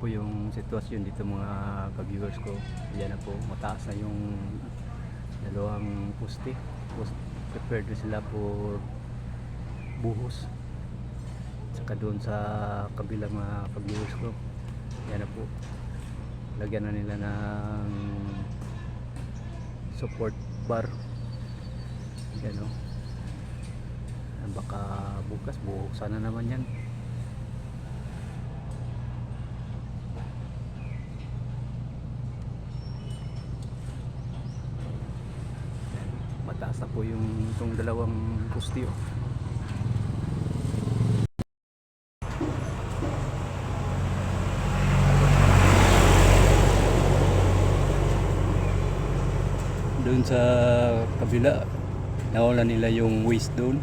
po yung sitwasyon dito mga ka-viewers ko. Yan na po, mataas na yung dalawang poste. Prepared na sila for buhos. Saka doon sa kabilang mga ka-viewers ko, yan na po, lagyan na nila ng support bar. Yan o, baka bukas buksan na naman yan. Mataas na po yung itong dalawang poste o. Doon sa kabila nawala nila yung waste doon.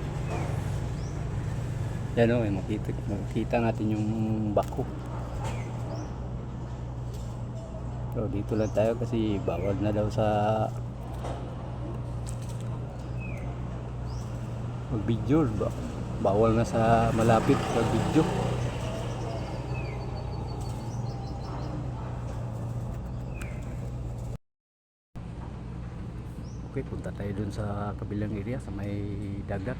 Yan o, makita natin yung bako. So dito lang tayo kasi bawal na daw sa mag-video. Bawal na sa malapit sa video. Okay, punta tayo dun sa kabilang area sa may dagat.